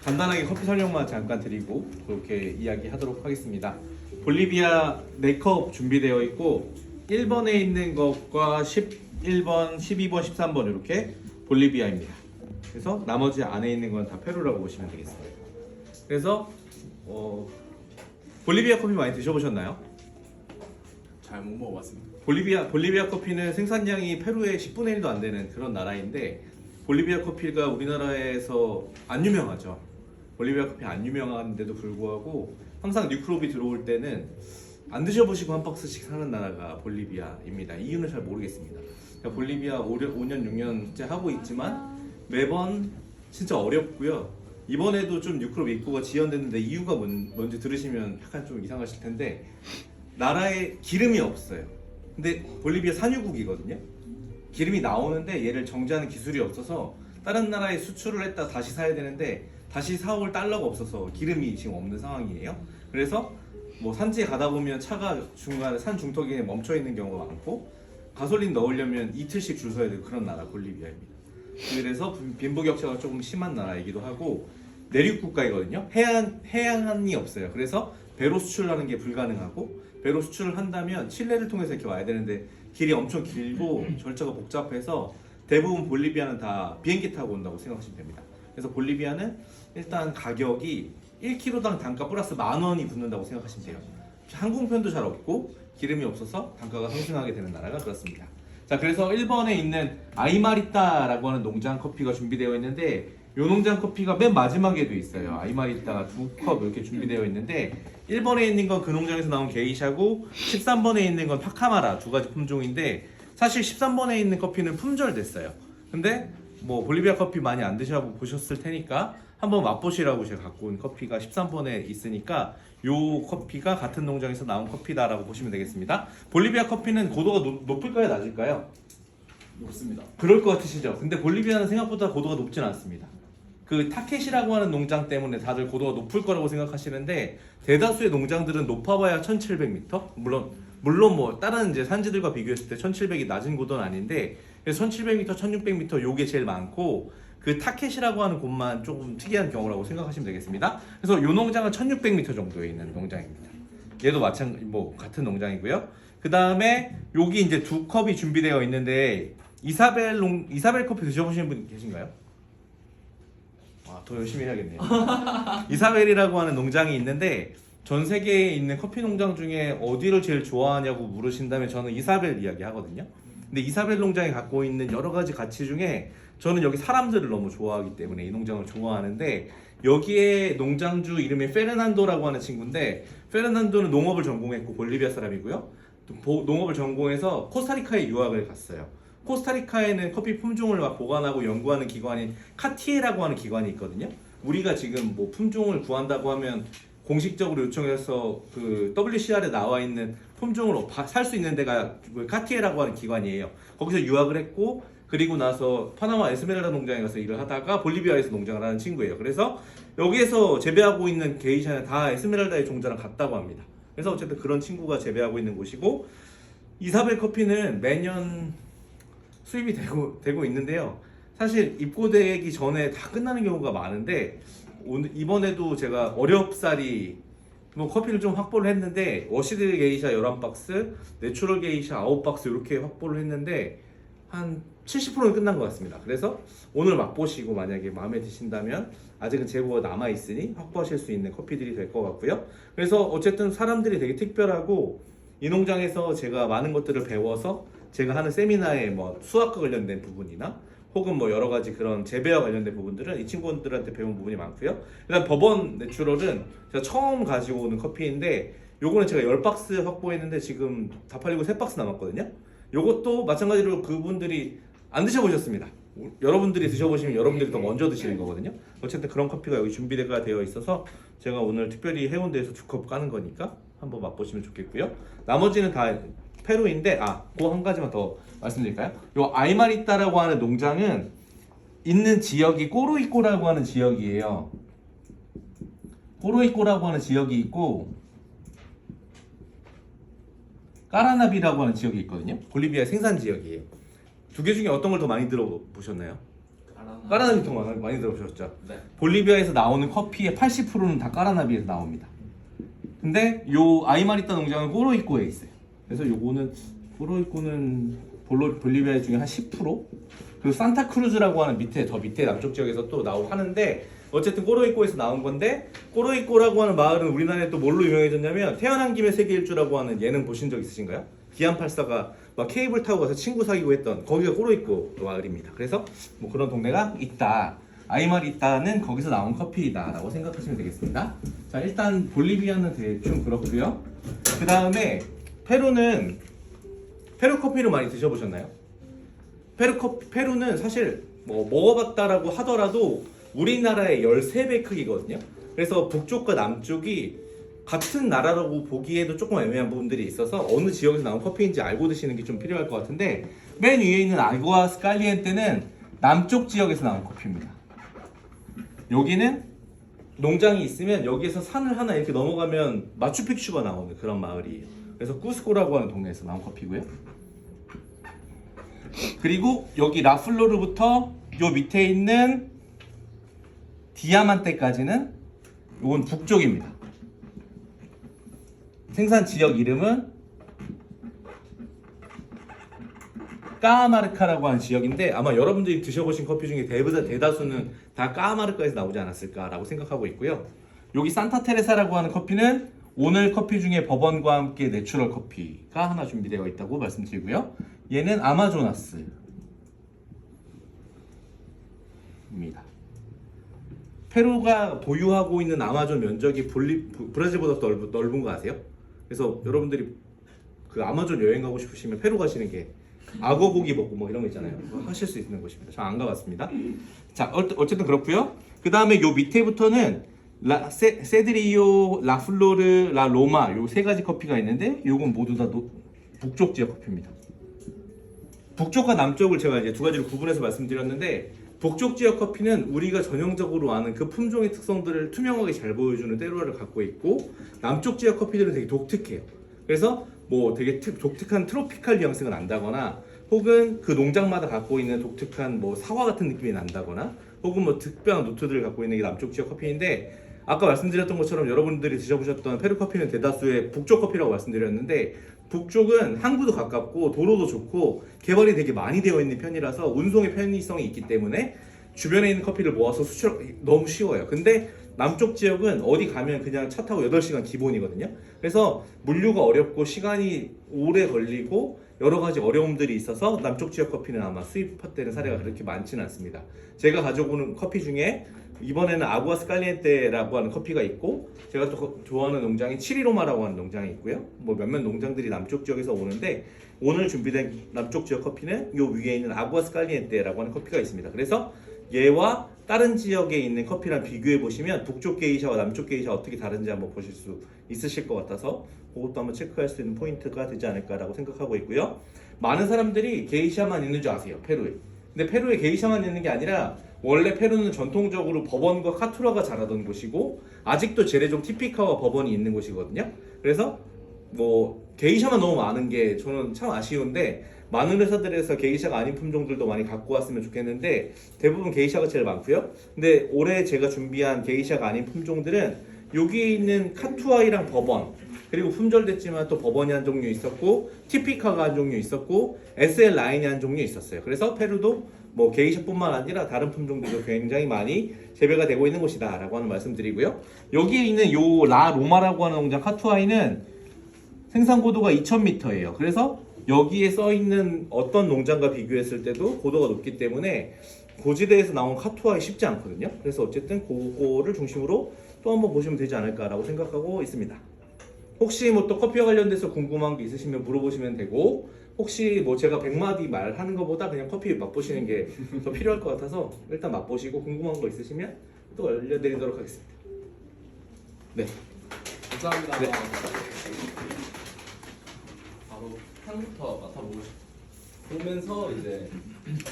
간단하게 커피 설명만 잠깐 드리고 그렇게 이야기하도록 하겠습니다. 볼리비아 4컵 준비되어 있고 1번에 있는 것과 11번, 12번, 13번 이렇게 볼리비아입니다. 그래서 나머지 안에 있는 건 다 페루라고 보시면 되겠습니다. 그래서 볼리비아 커피 많이 드셔보셨나요? 잘 못 먹어봤습니다. 볼리비아 커피는 생산량이 페루의 10분의 1도 안 되는 그런 나라인데 볼리비아 커피가 우리나라에서 안 유명하죠. 볼리비아 커피 안 유명한데도 불구하고 항상 뉴크롭이 들어올 때는 안 드셔보시고 한 박스씩 사는 나라가 볼리비아입니다. 이유는 잘 모르겠습니다. 그러니까 볼리비아 5년 6년째 하고 있지만 매번 진짜 어렵고요. 이번에도 좀 뉴크롭 입고가 지연됐는데 이유가 뭔지 들으시면 약간 좀 이상하실 텐데 나라에 기름이 없어요. 근데 볼리비아 산유국이거든요. 기름이 나오는데 얘를 정제하는 기술이 없어서 다른 나라에 수출을 했다 다시 사야 되는데 다시 사올 달러가 없어서 기름이 지금 없는 상황이에요. 그래서 뭐 산지에 가다 보면 차가 중간에 산 중턱에 멈춰 있는 경우가 많고 가솔린 넣으려면 이틀씩 줄 서야 되고 그런 나라 볼리비아입니다. 그래서 빈부격차가 조금 심한 나라이기도 하고 내륙 국가이거든요. 해안이 없어요. 그래서 배로 수출하는 게 불가능하고 배로 수출을 한다면 칠레를 통해서 이렇게 와야 되는데 길이 엄청 길고 절차가 복잡해서 대부분 볼리비아는 다 비행기 타고 온다고 생각하시면 됩니다. 그래서 볼리비아는 일단 가격이 1kg당 단가 플러스 10,000원이 붙는다고 생각하시면 돼요. 항공편도 잘 없고 기름이 없어서 단가가 상승하게 되는 나라가 그렇습니다. 자, 그래서 1번에 있는 아이마리따라고 하는 농장 커피가 준비되어 있는데 이 농장 커피가 맨 마지막에도 있어요. 아이마리따가 2컵 이렇게 준비되어 있는데 1번에 있는 건 그 농장에서 나온 게이샤고 13번에 있는 건 파카마라 두 가지 품종인데 사실 13번에 있는 커피는 품절됐어요. 근데 뭐 볼리비아 커피 많이 안 드셔보셨을 테니까 한번 맛보시라고 제가 갖고 온 커피가 13번에 있으니까 요 커피가 같은 농장에서 나온 커피다라고 보시면 되겠습니다. 볼리비아 커피는 고도가 높을까요? 낮을까요? 높습니다. 그럴 것 같으시죠? 근데 볼리비아는 생각보다 고도가 높진 않습니다. 그 타켓이라고 하는 농장 때문에 다들 고도가 높을 거라고 생각하시는데 대다수의 농장들은 높아봐야 1700m? 물론 뭐 다른 이제 산지들과 비교했을 때 1700이 낮은 고도는 아닌데 1700m, 1600m 요게 제일 많고 그 타켓이라고 하는 곳만 조금 특이한 경우라고 생각하시면 되겠습니다. 그래서 요 농장은 1600m 정도에 있는 농장입니다. 얘도 뭐 같은 농장이고요. 그 다음에 여기 이제 2컵이 준비되어 있는데 이사벨 커피 드셔보시는 분 계신가요? 더 열심히 해야겠네요. 이사벨이라고 하는 농장이 있는데 전 세계에 있는 커피 농장 중에 어디를 제일 좋아하냐고 물으신다면 저는 이사벨 이야기 하거든요. 근데 이사벨 농장이 갖고 있는 여러 가지 가치 중에 저는 여기 사람들을 너무 좋아하기 때문에 이 농장을 좋아하는데 여기에 농장주 이름이 페르난도라고 하는 친구인데 페르난도는 농업을 전공했고 볼리비아 사람이고요. 또 농업을 전공해서 코스타리카에 유학을 갔어요. 코스타리카에는 커피 품종을 막 보관하고 연구하는 기관인 카티에라고 하는 기관이 있거든요. 우리가 지금 뭐 품종을 구한다고 하면 공식적으로 요청해서 그 WCR에 나와 있는 품종을 살 수 있는 데가 카티에라고 하는 기관이에요. 거기서 유학을 했고 그리고 나서 파나마 에스메랄다 농장에 가서 일을 하다가 볼리비아에서 농장을 하는 친구예요. 그래서 여기에서 재배하고 있는 게이샤는 다 에스메랄다의 종자랑 같다고 합니다. 그래서 어쨌든 그런 친구가 재배하고 있는 곳이고 이사벨 커피는 매년 수입이 되고 있는데요. 사실 입고되기 전에 다 끝나는 경우가 많은데 이번에도 제가 어렵사리 뭐 커피를 좀 확보를 했는데 워시드 게이샤 11박스, 내추럴 게이샤 9박스 이렇게 확보를 했는데 한 70%는 끝난 것 같습니다. 그래서 오늘 맛보시고 만약에 마음에 드신다면 아직은 재고가 남아있으니 확보하실 수 있는 커피들이 될 것 같고요. 그래서 어쨌든 사람들이 되게 특별하고 이 농장에서 제가 많은 것들을 배워서 제가 하는 세미나에 뭐 수학과 관련된 부분이나 혹은 뭐 여러 가지 그런 재배와 관련된 부분들은 이 친구들한테 배운 부분이 많고요. 일단 버번 내추럴은 제가 처음 가지고 오는 커피인데 요거는 제가 10박스 확보했는데 지금 다 팔리고 3박스 남았거든요. 요것도 마찬가지로 그분들이 안 드셔보셨습니다. 여러분들이 드셔보시면 여러분들이 더 먼저 드시는 거거든요. 어쨌든 그런 커피가 여기 준비가 되어 있어서 제가 오늘 특별히 해운대에서 2컵 까는 거니까 한번 맛보시면 좋겠고요. 나머지는 다 페루인데 그거 한 가지만 더 말씀드릴까요? 요 아이마리따라고 하는 농장은 있는 지역이 꼬로이꼬라고 하는 지역이에요. 꼬로이꼬라고 하는 지역이 있고 까라나비라고 하는 지역이 있거든요. 볼리비아 생산 지역이에요. 두 개 중에 어떤 걸 더 많이 들어보셨나요? 까라나비. 까라나비 많이 들어보셨죠? 네. 볼리비아에서 나오는 커피의 80%는 다 까라나비에서 나옵니다. 근데 요 아이마리타 농장은 꼬로이꼬에 있어요. 그래서 요거는 꼬로이꼬는 볼리비아 중에 한 10%? 그리고 산타크루즈라고 하는 더 밑에 남쪽 지역에서 또 나오고 하는데 어쨌든 꼬로이꼬에서 나온 건데 꼬로이꼬라고 하는 마을은 우리나라에 또 뭘로 유명해졌냐면 태어난 김에 세계 일주라고 하는 예능 보신 적 있으신가요? 기안84가 막 케이블 타고 가서 친구 사귀고 했던 거기가 꼬로이꼬 마을입니다. 그래서 뭐 그런 동네가 있다. 아이마리타는 거기서 나온 커피다라고 생각하시면 되겠습니다. 자, 일단 볼리비아는 대충 그렇고요. 그 다음에 페루는 페루 커피를 많이 드셔보셨나요? 페루는 사실 뭐 먹어봤다라고 하더라도 우리나라의 13배 크기거든요. 그래서 북쪽과 남쪽이 같은 나라라고 보기에도 조금 애매한 부분들이 있어서 어느 지역에서 나온 커피인지 알고 드시는 게 좀 필요할 것 같은데 맨 위에 있는 아구아 스칼리엔테는 남쪽 지역에서 나온 커피입니다. 여기는 농장이 있으면 여기에서 산을 하나 이렇게 넘어가면 마추픽추가 나오는 그런 마을이에요. 그래서 쿠스코라고 하는 동네에서 나온 커피고요. 그리고 여기 라플로르부터 요 밑에 있는 디아만테까지는 이건 북쪽입니다. 생산 지역 이름은 까마르카라고 하는 지역인데 아마 여러분들이 드셔보신 커피 중에 대다수는 다 까마르카에서 나오지 않았을까라고 생각하고 있고요. 여기 산타테레사라고 하는 커피는 오늘 커피 중에 버번과 함께 내추럴 커피가 하나 준비되어 있다고 말씀드리고요. 얘는 아마조나스입니다. 페루가 보유하고 있는 아마존 면적이 브라질보다 더 넓은 거 아세요? 그래서 여러분들이 그 아마존 여행 가고 싶으시면 페루 가시는 게 악어 고기 먹고 뭐 이런 거 있잖아요. 그거 하실 수 있는 곳입니다. 저 안 가봤습니다. 자, 어쨌든 그렇고요. 그 다음에 요 밑에부터는 세드리오, 라플로르, 라로마 요 세 가지 커피가 있는데 요건 모두 다 북쪽 지역 커피입니다. 북쪽과 남쪽을 제가 이제 두 가지로 구분해서 말씀드렸는데 북쪽 지역 커피는 우리가 전형적으로 아는 그 품종의 특성들을 투명하게 잘 보여주는 때로를 갖고 있고 남쪽 지역 커피들은 되게 독특해요. 그래서 뭐 되게 독특한 트로피칼 뉘앙스가 난다거나 혹은 그 농장마다 갖고 있는 독특한 뭐 사과 같은 느낌이 난다거나 혹은 뭐 특별한 노트들을 갖고 있는 게 남쪽 지역 커피인데 아까 말씀드렸던 것처럼 여러분들이 드셔보셨던 페루 커피는 대다수의 북쪽 커피라고 말씀드렸는데 북쪽은 항구도 가깝고 도로도 좋고 개발이 되게 많이 되어 있는 편이라서 운송의 편의성이 있기 때문에 주변에 있는 커피를 모아서 수출하기 너무 쉬워요. 근데 남쪽 지역은 어디 가면 그냥 차 타고 8시간 기본이거든요. 그래서 물류가 어렵고 시간이 오래 걸리고 여러 가지 어려움들이 있어서 남쪽 지역 커피는 아마 수입되는 사례가 그렇게 많지는 않습니다. 제가 가져오는 커피 중에 이번에는 아구아 스칼리엔테라고 하는 커피가 있고 제가 또 좋아하는 농장이 치리로마라고 하는 농장이 있고요. 뭐 몇몇 농장들이 남쪽 지역에서 오는데 오늘 준비된 남쪽 지역 커피는 요 위에 있는 아구아 스칼리엔테라고 하는 커피가 있습니다. 그래서 얘와 다른 지역에 있는 커피랑 비교해 보시면 북쪽 게이샤와 남쪽 게이샤 어떻게 다른지 한번 보실 수 있으실 것 같아서 그것도 한번 체크할 수 있는 포인트가 되지 않을까라고 생각하고 있고요. 많은 사람들이 게이샤만 있는 줄 아세요, 페루에. 근데 페루에 게이샤만 있는 게 아니라 원래 페루는 전통적으로 버번과 카투라가 자라던 곳이고 아직도 제레종 티피카와 버번이 있는 곳이거든요. 그래서 뭐 게이샤만 너무 많은 게 저는 참 아쉬운데 많은 회사들에서 게이샤가 아닌 품종들도 많이 갖고 왔으면 좋겠는데 대부분 게이샤가 제일 많고요. 근데 올해 제가 준비한 게이샤가 아닌 품종들은 여기 있는 카투아이랑 버번 그리고 품절됐지만 또 버번이 한 종류 있었고 티피카가 한 종류 있었고 SL 라인이 한 종류 있었어요. 그래서 페루도 뭐 게이샤뿐만 아니라 다른 품종들도 굉장히 많이 재배가 되고 있는 곳이다 라고 하는 말씀드리고요. 여기에 있는 요 라로마라고 하는 농장 카투아이는 생산 고도가 2000m예요. 그래서 여기에 써 있는 어떤 농장과 비교했을 때도 고도가 높기 때문에 고지대에서 나온 카투아이 쉽지 않거든요. 그래서 어쨌든 그거를 중심으로 또 한번 보시면 되지 않을까라고 생각하고 있습니다. 혹시 뭐 또 커피와 관련돼서 궁금한 게 있으시면 물어보시면 되고 혹시 뭐 제가 100마디 말하는 것보다 그냥 커피 맛보시는 게 더 필요할 것 같아서 일단 맛보시고 궁금한 거 있으시면 또 알려드리도록 하겠습니다. 네. 감사합니다. 네. 바로 향부터 맡아보면서 이제